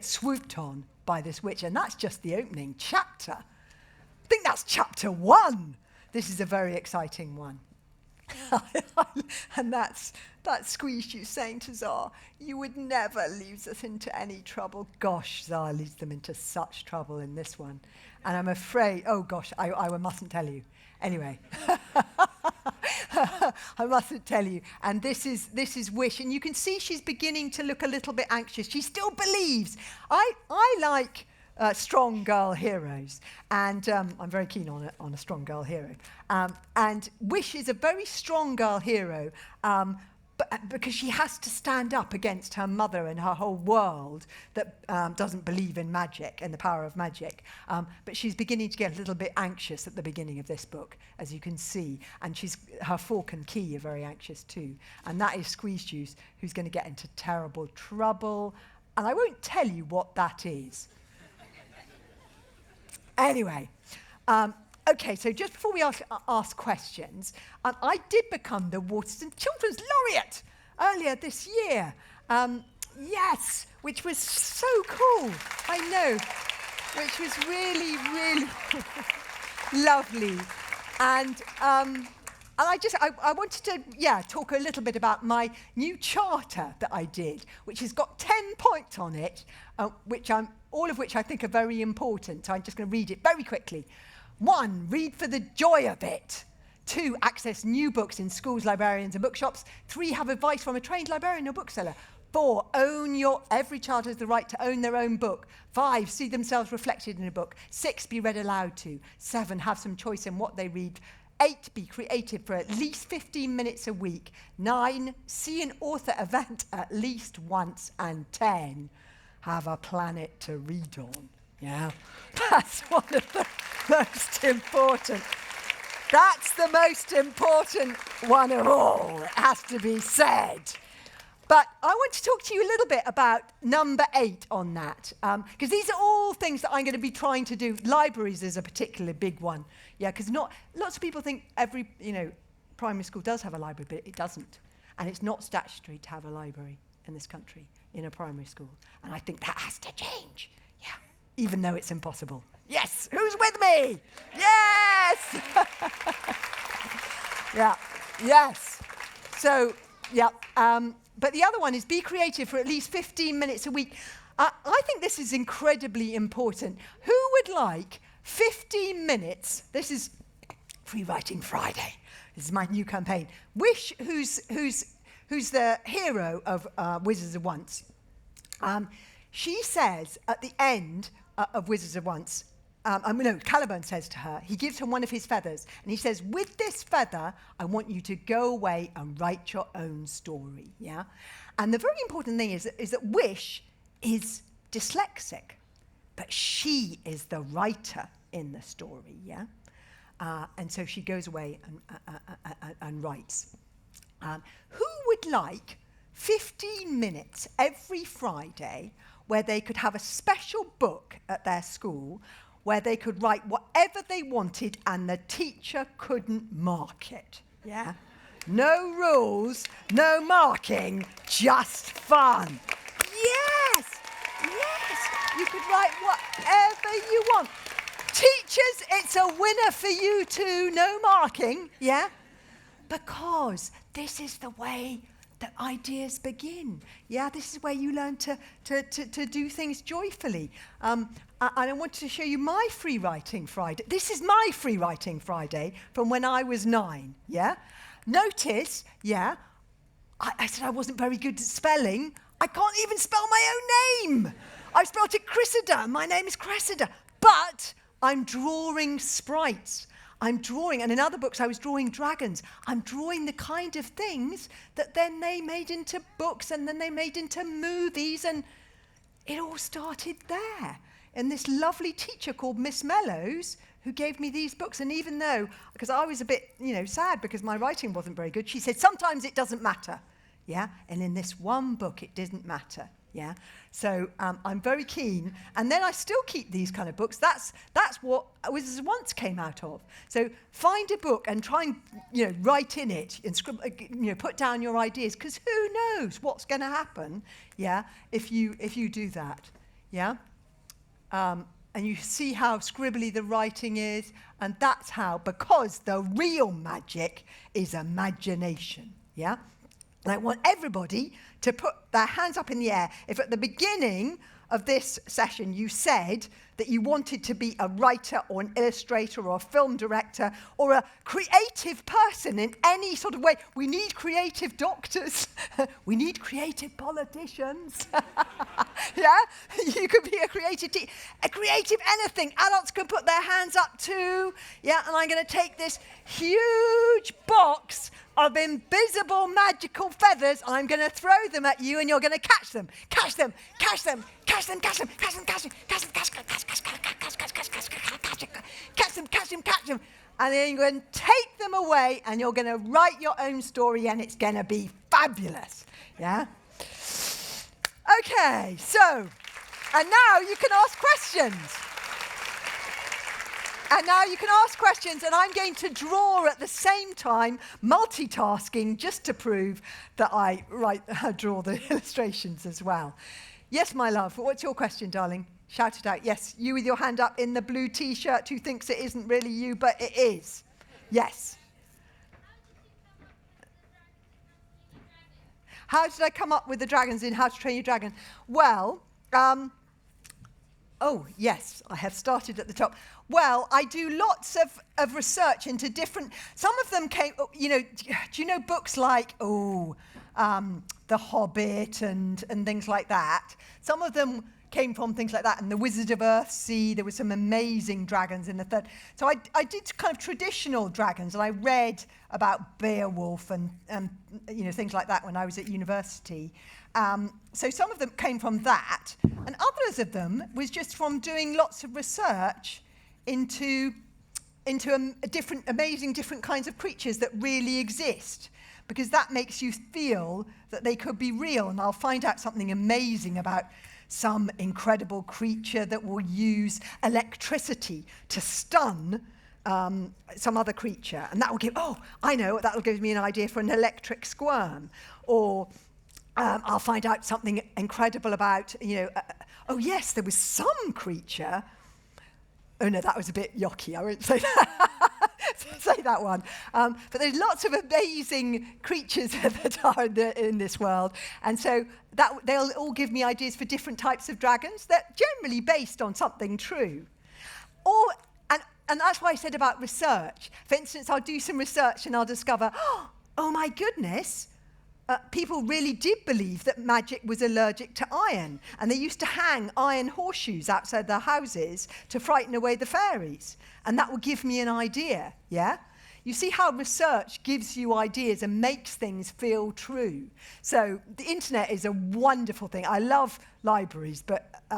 swooped on by this witch, and that's just the opening chapter. I think that's chapter 1. This is a very exciting one. And that's Squeeze you saying to Tsar, you would never leave us into any trouble. Gosh, Tsar leads them into such trouble in this one. And I'm afraid, oh gosh, I mustn't tell you. Anyway. I mustn't tell you. And this is Wish. And you can see she's beginning to look a little bit anxious. She still believes. I like strong girl heroes. And I'm very keen on a strong girl hero. And Wish is a very strong girl hero, because she has to stand up against her mother and her whole world that doesn't believe in magic and the power of magic. But she's beginning to get a little bit anxious at the beginning of this book, as you can see. And her fork and key are very anxious too. And that is Squeeze Juice, who's going to get into terrible trouble. And I won't tell you what that is. Anyway, okay, so just before we ask questions, I did become the Waterston Children's Laureate earlier this year. Yes, which was so cool, I know, which was really, really lovely. And I wanted to, talk a little bit about my new charter that I did, which has got 10 points on it, all of which I think are very important. So I'm just going to read it very quickly. 1, read for the joy of it. 2, access new books in schools, librarians and bookshops. 3, have advice from a trained librarian or bookseller. 4, every child has the right to own their own book. 5, see themselves reflected in a book. 6, be read aloud to. 7, have some choice in what they read. 8, be creative for at least 15 minutes a week. 9, see an author event at least once. And 10, have a planet to read on. Yeah, that's one of the most important. That's the most important one of all, it has to be said. But I want to talk to you a little bit about number 8 on that, because these are all things that I'm going to be trying to do. Libraries is a particularly big one, because lots of people think every primary school does have a library, but it doesn't, and it's not statutory to have a library in this country in a primary school, and I think that has to change. Yeah, even though it's impossible. Yes, who's with me? Yes. Yeah, yes. So, yeah. But the other one is be creative for at least 15 minutes a week. I think this is incredibly important. Who would like 15 minutes? This is Free Writing Friday. This is my new campaign. Wish, who's the hero of Wizards of Once, she says at the end of Wizards of Once, Caliban says to her, he gives her one of his feathers, and he says, with this feather, I want you to go away and write your own story, yeah? And the very important thing is that Wish is dyslexic, but she is the writer in the story, yeah? And so she goes away and writes. Who would like 15 minutes every Friday where they could have a special book at their school where they could write whatever they wanted and the teacher couldn't mark it, yeah? No rules, no marking, just fun. Yes, you could write whatever you want. Teachers, it's a winner for you too, no marking, yeah? Because this is the way that ideas begin. Yeah, this is where you learn to do things joyfully. And I wanted to show you my free writing Friday. This is my free writing Friday from when I was 9, yeah? Notice, yeah, I said I wasn't very good at spelling. I can't even spell my own name. I've spelled it Cressida. My name is Cressida. But I'm drawing sprites. I'm drawing, and in other books I was drawing dragons. I'm drawing the kind of things that then they made into books and then they made into movies, and it all started there. And this lovely teacher called Miss Mellows, who gave me these books, and even though, because I was a bit, sad because my writing wasn't very good, she said, sometimes it doesn't matter, yeah? And in this one book, it didn't matter, yeah? So I'm very keen, and then I still keep these kind of books. That's what Wizards of Once came out of. So find a book and try and write in it and put down your ideas, because who knows what's going to happen, yeah, if you do that, yeah. And you see how scribbly the writing is, and that's how, because the real magic is imagination, yeah. And I want everybody to put their hands up in the air if at the beginning of this session you said that you wanted to be a writer or an illustrator or a film director or a creative person in any sort of way. We need creative doctors. We need creative politicians. Yeah? You could be a creative anything. Adults can put their hands up to. Yeah, and I'm going to take this huge box of invisible magical feathers. I'm going to throw them at you and you're going to catch them. Catch them. Catch them. Catch them. Catch them. Catch them. Catch them. Catch them. Catch them. Catch them. And then you're going to take them away and you're going to write your own story and it's going to be fabulous. Yeah? Okay, so, and now you can ask questions. And now you can ask questions, and I'm going to draw at the same time, multitasking, just to prove that I draw the illustrations as well. Yes, my love, what's your question, darling? Shout it out. Yes, you with your hand up in the blue T-shirt who thinks it isn't really you, but it is. Yes. How did I come up with the dragons in How to Train Your Dragon? Well, oh, yes, I have started at the top. Well, I do lots of research into different, some of them came, do you know books like, The Hobbit and things like that? Some of them came from things like that, and The Wizard of Earthsea, there were some amazing dragons in the third. So I did kind of traditional dragons, and I read about Beowulf and things like that when I was at university. So some of them came from that, and others of them was just from doing lots of research into different kinds of creatures that really exist, because that makes you feel that they could be real, and I'll find out something amazing about some incredible creature that will use electricity to stun some other creature, and that will that'll give me an idea for an electric squirm, or I'll find out something incredible about, yes, there was some creature. Oh no, that was a bit yucky. I won't say that. Say that one. But there's lots of amazing creatures that are in this world, and so that they'll all give me ideas for different types of dragons. They're generally based on something true, and that's why I said about research. For instance, I'll do some research and I'll discover, oh my goodness. People really did believe that magic was allergic to iron, and they used to hang iron horseshoes outside their houses to frighten away the fairies, and that would give me an idea, yeah? You see how research gives you ideas and makes things feel true. So the internet is a wonderful thing. I love libraries,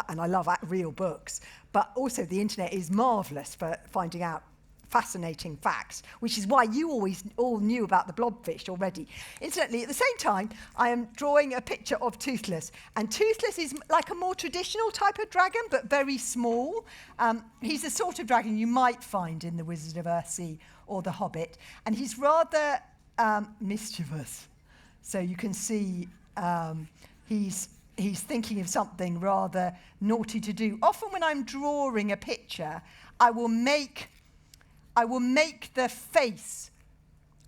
and I love real books, but also the internet is marvellous for finding out fascinating facts, which is why you all knew about the blobfish already. Incidentally, at the same time, I am drawing a picture of Toothless, and Toothless is like a more traditional type of dragon, but very small. He's the sort of dragon you might find in The Wizard of Earthsea or The Hobbit, and he's rather mischievous. So you can see he's thinking of something rather naughty to do. Often when I'm drawing a picture, I will make the face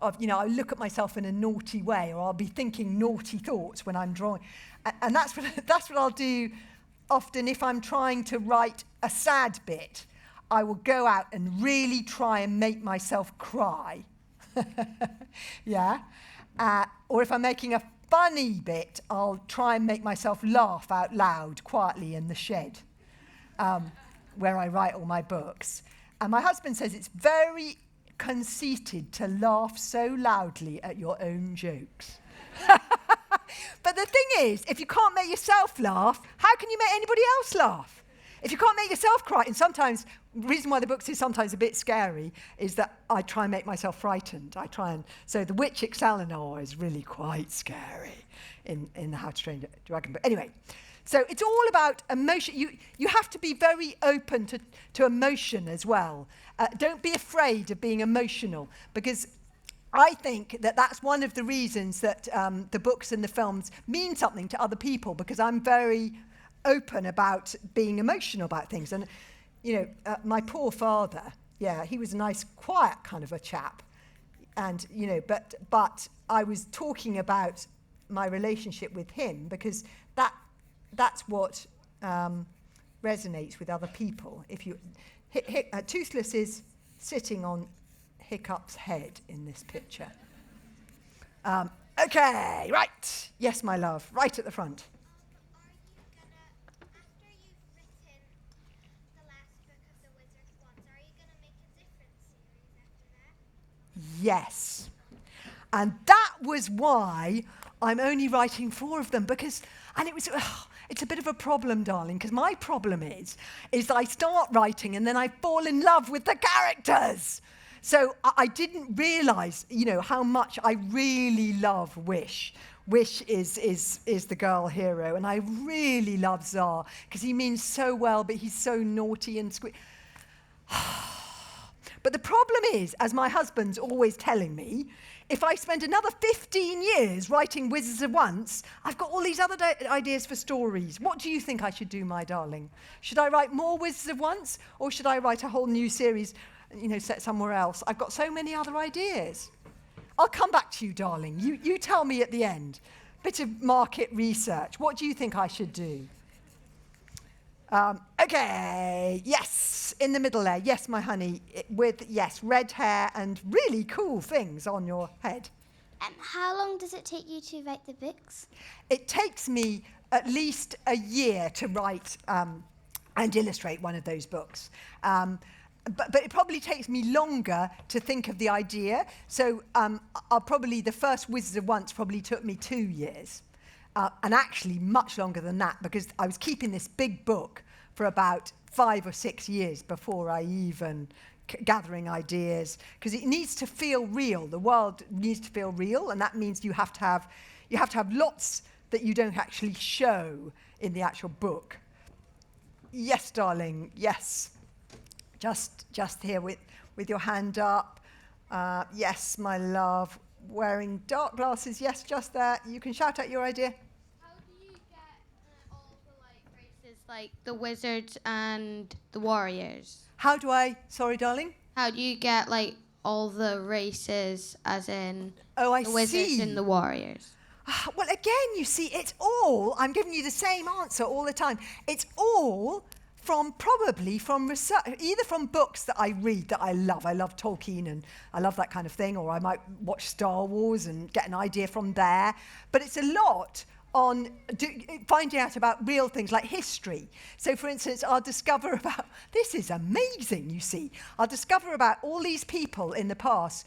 of, I look at myself in a naughty way, or I'll be thinking naughty thoughts when I'm drawing. And that's what I'll do often if I'm trying to write a sad bit. I will go out and really try and make myself cry. Yeah? Or if I'm making a funny bit, I'll try and make myself laugh out loud quietly in the shed where I write all my books. And my husband says it's very conceited to laugh so loudly at your own jokes. But the thing is, if you can't make yourself laugh, how can you make anybody else laugh? If you can't make yourself cry, and sometimes, the reason why the books is sometimes a bit scary is that I try and make myself frightened. So the Witch Excalibur is really quite scary in the How to Train Your Dragon book. Anyway, so it's all about emotion. You have to be very open to emotion as well. Don't be afraid of being emotional, because I think that that's one of the reasons that the books and the films mean something to other people, because I'm very open about being emotional about things. And, my poor father, he was a nice, quiet kind of a chap. And, but I was talking about my relationship with him, because that's what resonates with other people. If you, Toothless is sitting on Hiccup's head in this picture. Okay, right. Yes, my love, right at the front. Are you gonna, after you've written the last book of the Wizard's Wands, are you gonna make a different series after that? Yes. And that was why I'm only writing 4 of them, because, and it was, it's a bit of a problem, darling, because my problem is that I start writing and then I fall in love with the characters. So I didn't realise, how much I really love Wish. Wish is the girl hero, and I really love Tsar, because he means so well, but he's so naughty and But the problem is, as my husband's always telling me, if I spend another 15 years writing Wizards of Once, I've got all these other ideas for stories. What do you think I should do, my darling? Should I write more Wizards of Once, or should I write a whole new series, set somewhere else? I've got so many other ideas. I'll come back to you, darling. You tell me at the end. Bit of market research. What do you think I should do? Okay, yes, in the middle there. Yes, my honey, with, red hair and really cool things on your head. How long does it take you to write the books? It takes me at least a year to write and illustrate one of those books. But it probably takes me longer to think of the idea. So the first Wizards of Once probably took me 2 years. And actually much longer than that, because I was keeping this big book for about 5 or 6 years before I even gathering ideas, because it needs to feel real. The world needs to feel real, and that means you have to have lots that you don't actually show in the actual book. Yes, darling, yes. Just here with your hand up. Yes, my love. Wearing dark glasses, yes, just there. You can shout out your idea. How do you get all the races, like the wizards and the warriors? Sorry, darling? How do you get all the races, as in I the wizards see. and the warriors? Well, again, you see, it's all, I'm giving you the same answer all the time. It's all probably from research, either from books that I read that I love. I love Tolkien and I love that kind of thing, or I might watch Star Wars and get an idea from there. But it's a lot on finding out about real things like history. So, for instance, I'll discover about, this is amazing, you see. I'll discover about all these people in the past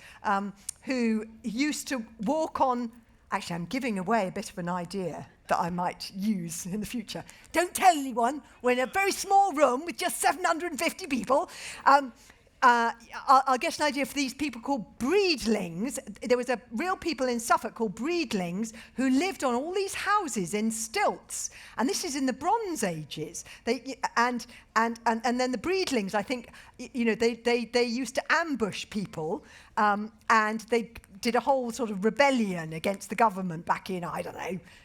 who used to walk on, actually, I'm giving away a bit of an idea that I might use in the future. Don't tell anyone. We're in a very small room with just 750 people. I'll get an idea for these people called breedlings. There was a real people in Suffolk called breedlings who lived on all these houses in stilts. And this is in the Bronze Ages. And then the breedlings, I think, they used to ambush people, and they did a whole sort of rebellion against the government back in,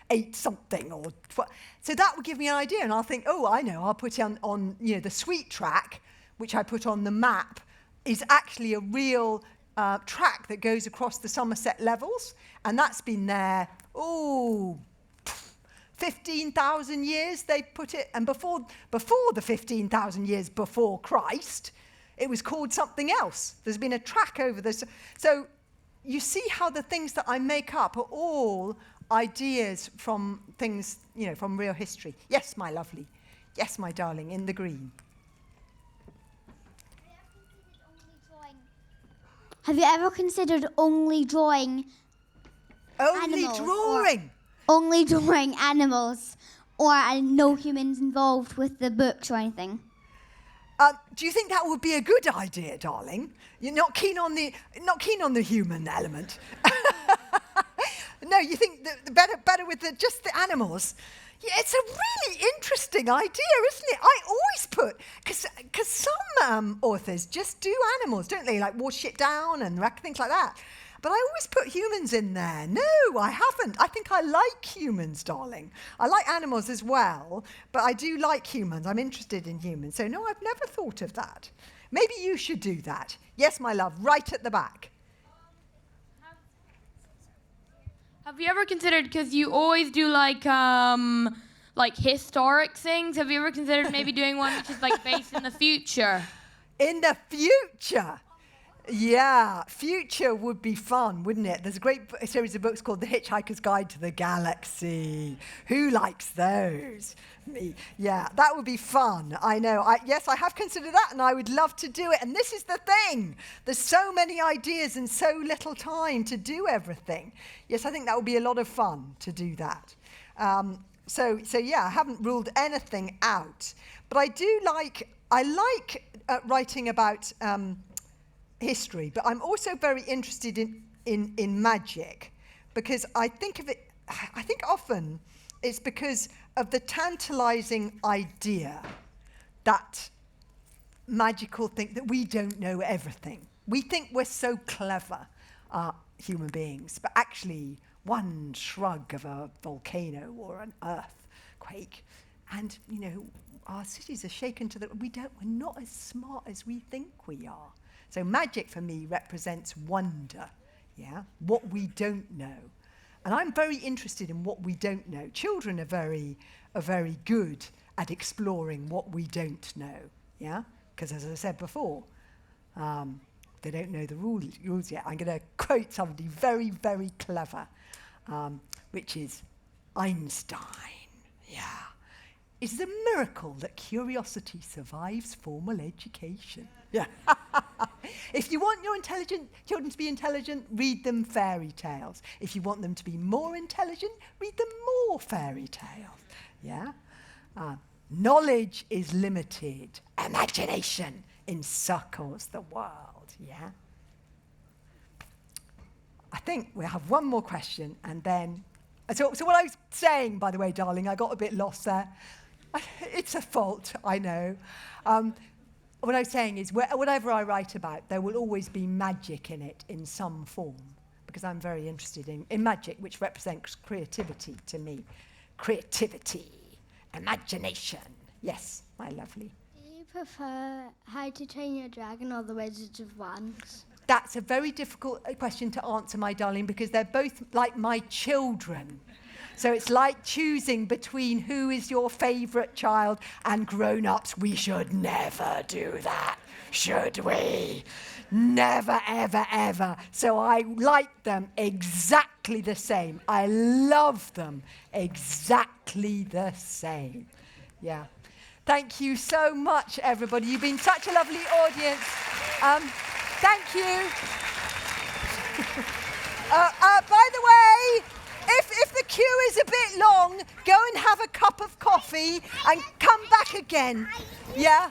8 something or 12. So that would give me an idea, and I'll think, I know, I'll put it on the Sweet Track, which I put on the map, is actually a real track that goes across the Somerset levels, and that's been there, 15,000 years they put it, and before the 15,000 years before Christ, it was called something else. There's been a track over this. So you see how the things that I make up are all ideas from things, from real history. Yes, my lovely. Yes, my darling, in the green. Have you ever considered only drawing animals? Only drawing animals, or no humans involved with the books or anything? Do you think that would be a good idea, darling? You're not keen on the human element. No, you think better with just the animals. Yeah, it's a really interesting idea, isn't it? I always put, because some authors just do animals, don't they? Like wash it down and things like that. But I always put humans in there. No, I haven't. I think I like humans, darling. I like animals as well, but I do like humans. I'm interested in humans. So no, I've never thought of that. Maybe you should do that. Yes, my love, right at the back. Have you ever considered, because you always do like historic things? Have you ever considered maybe doing one which is like based in the future? In the future? Yeah, future would be fun, wouldn't it? There's a great series of books called The Hitchhiker's Guide to the Galaxy. Who likes those? Me. Yeah, that would be fun. I know. Yes, I have considered that, and I would love to do it. And this is the thing. There's so many ideas and so little time to do everything. Yes, I think that would be a lot of fun to do that. So yeah, I haven't ruled anything out. But I like writing about history, but I'm also very interested in magic, because I think often it's because of the tantalizing idea that magical thing that we don't know everything. We think we're so clever, human beings, but actually one shrug of a volcano or an earthquake, and our cities are shaken to the. We're not as smart as we think we are. So magic for me represents wonder, yeah, what we don't know. And I'm very interested in what we don't know. Children are very good at exploring what we don't know, yeah? Because as I said before, they don't know the rules yet. I'm going to quote somebody very, very clever, which is Einstein, yeah. It's a miracle that curiosity survives formal education. Yeah. If you want your children to be intelligent, read them fairy tales. If you want them to be more intelligent, read them more fairy tales. Yeah. Knowledge is limited. Imagination encircles the world. Yeah. I think we'll have one more question, and then. So what I was saying, by the way, darling, I got a bit lost there. It's a fault, I know. What I was saying is, whatever I write about, there will always be magic in it in some form, because I'm very interested in magic, which represents creativity to me. Creativity, imagination. Yes, my lovely. Do you prefer How to Train Your Dragon or The Wizard of Oz? That's a very difficult question to answer, my darling, because they're both like my children. So it's like choosing between who is your favourite child, and grown-ups, we should never do that, should we? Never, ever, ever. So I like them exactly the same. I love them exactly the same. Yeah. Thank you so much, everybody. You've been such a lovely audience. Thank you. By the way, if the queue is a bit long, go and have a cup of coffee and come back again. Yeah?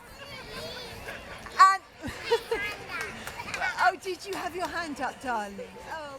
And oh, did you have your hand up, darling? Oh.